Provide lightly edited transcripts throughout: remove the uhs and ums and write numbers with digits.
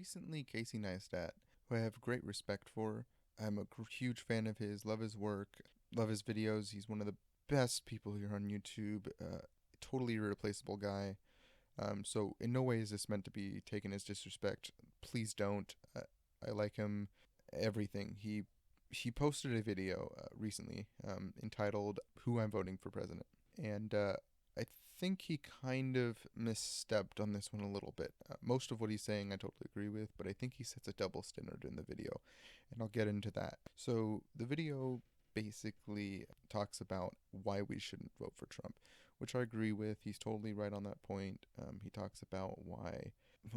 recently Casey Neistat, who I have great respect for. I'm a huge fan of his, love his work, love his videos. He's one of the best people here on YouTube. Totally irreplaceable guy. So in no way is this meant to be taken as disrespect. Please don't. I like him. Everything. He posted a video recently entitled "Who I'm Voting for President," and I think he kind of misstepped on this one a little bit. Most of what he's saying I totally agree with, but I think he sets a double standard in the video, and I'll get into that. So the video basically talks about why we shouldn't vote for Trump, which I agree with. He's totally right on that point. He talks about why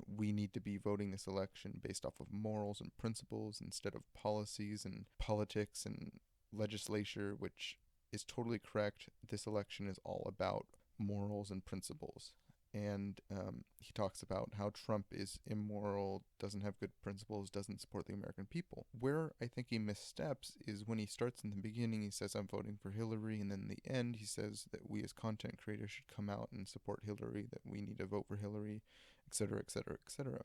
we need to be voting this election based off of morals and principles instead of policies and politics and legislature, which is totally correct. This election is all about morals and principles. And he talks about how Trump is immoral, doesn't have good principles, doesn't support the American people. Where I think he missteps is when he starts in the beginning, he says, I'm voting for Hillary, and then in the end, he says that we as content creators should come out and support Hillary, that we need to vote for Hillary, etc., etc., etc.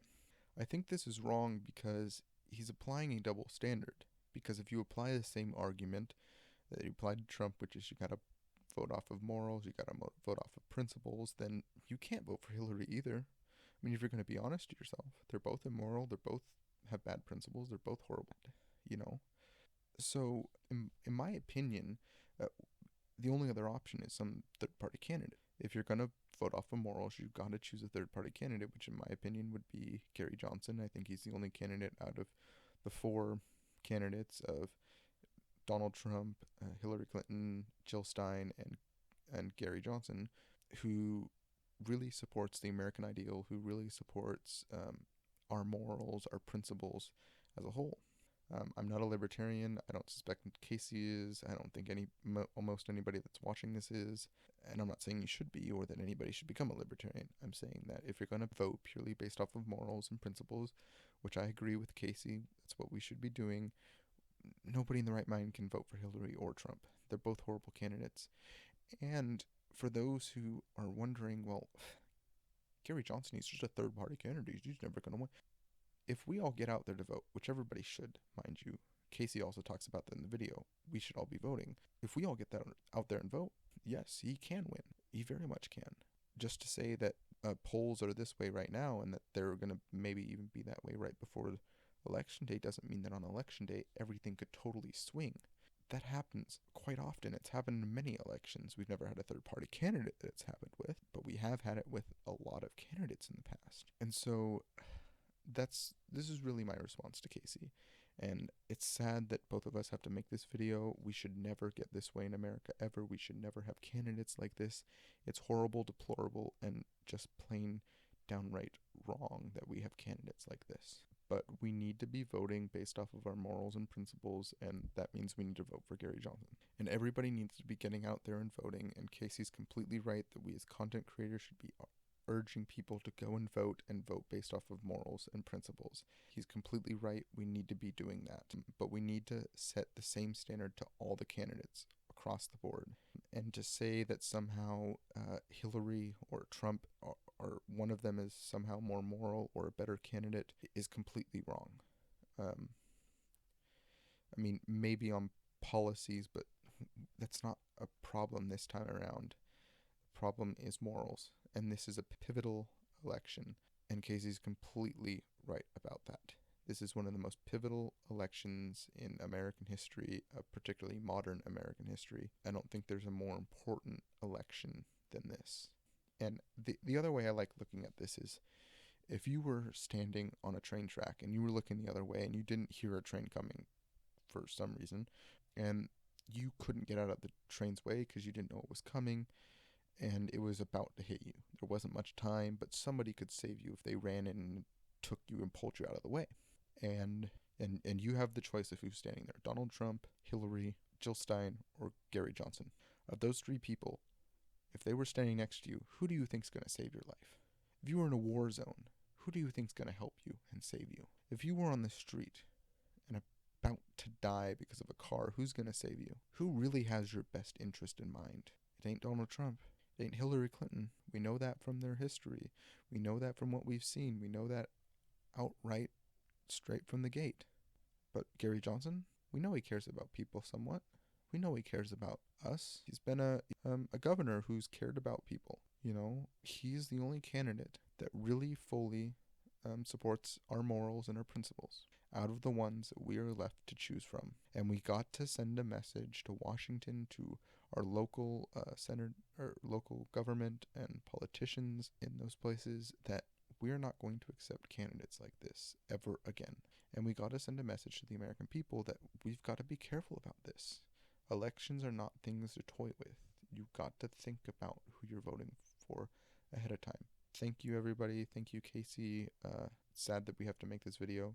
I think this is wrong because he's applying a double standard. Because if you apply the same argument that he applied to Trump, which is you gotta vote off of morals, you gotta vote off of principles, then you can't vote for Hillary either. I mean, if you're gonna be honest to yourself, they're both immoral, they're both have bad principles, they're both horrible, you know? So, in my opinion, uh, the only other option is some third party candidate. If you're gonna vote off of morals, you've gotta choose a third party candidate, which in my opinion would be Gary Johnson. I think he's the only candidate out of the four candidates of Donald Trump, Hillary Clinton, Jill Stein, and Gary Johnson, who really supports the American ideal, who really supports our morals, our principles as a whole. I'm not a libertarian. I don't suspect Casey is. I don't think almost anybody that's watching this is. And I'm not saying you should be or that anybody should become a libertarian. I'm saying that if you're going to vote purely based off of morals and principles, which I agree with Casey, that's what we should be doing, nobody in the right mind can vote for Hillary or Trump. They're both horrible candidates. And for those who are wondering, well, Gary Johnson, he's just a third party candidate. He's never going to win. If we all get out there to vote, which everybody should, mind you, Casey also talks about that in the video, we should all be voting. If we all get that out there and vote, yes, he can win. He very much can. Just to say that polls are this way right now and that they're going to maybe even be that way right before election day doesn't mean that on election day everything could totally swing. That happens quite often. It's happened in many elections. We've never had a third party candidate that it's happened with, but we have had it with a lot of candidates in the past. And so this is really my response to Casey. And it's sad that both of us have to make this video. We should never get this way in America ever. We should never have candidates like this. It's horrible, deplorable, and just plain downright wrong that we have candidates like this. But we need to be voting based off of our morals and principles, and that means we need to vote for Gary Johnson. And everybody needs to be getting out there and voting, and Casey's completely right that we as content creators should be urging people to go and vote based off of morals and principles. He's completely right. We need to be doing that. But we need to set the same standard to all the candidates across the board. And to say that somehow Hillary or Trump or one of them is somehow more moral or a better candidate is completely wrong. I mean, maybe on policies, but that's not a problem this time around. The problem is morals, and this is a pivotal election, and Casey's completely right about that. This is one of the most pivotal elections in American history, particularly modern American history. I don't think there's a more important election than this. And the other way I like looking at this is if you were standing on a train track and you were looking the other way and you didn't hear a train coming for some reason, and you couldn't get out of the train's way because you didn't know it was coming, and it was about to hit you. There wasn't much time, but somebody could save you if they ran in and took you and pulled you out of the way. And you have the choice of who's standing there: Donald Trump, Hillary, Jill Stein, or Gary Johnson. Of those three people, if they were standing next to you, who do you think's going to save your life? If you were in a war zone, who do you think's going to help you and save you? If you were on the street and about to die because of a car, who's going to save you? Who really has your best interest in mind? It ain't Donald Trump. It ain't Hillary Clinton. We know that from their history. We know that from what we've seen. We know that outright straight from the gate. But Gary Johnson, we know he cares about people somewhat. We know he cares about us. He's been a governor who's cared about people. You know, he's the only candidate that really fully supports our morals and our principles out of the ones that we are left to choose from. And we got to send a message to Washington, to our local local government and politicians in those places, that we're not going to accept candidates like this ever again. And we got to send a message to the American people that we've got to be careful about this. Elections are not things to toy with. You've got to think about who you're voting for ahead of time. Thank you, everybody. Thank you, Casey. Sad that we have to make this video.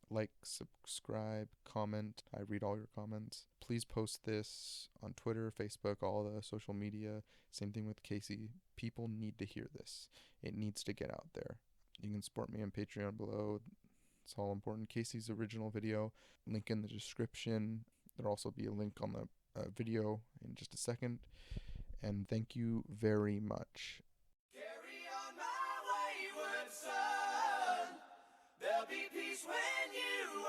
Like, subscribe, comment. I read all your comments. Please post this on Twitter, Facebook, all the social media. Same thing with Casey. People need to hear this. It needs to get out there. You can support me on Patreon below. It's all important. Casey's original video, link in the description. There'll also be a link on the video in just a second. And thank you very much. Carry on my wayward son. There'll be peace when you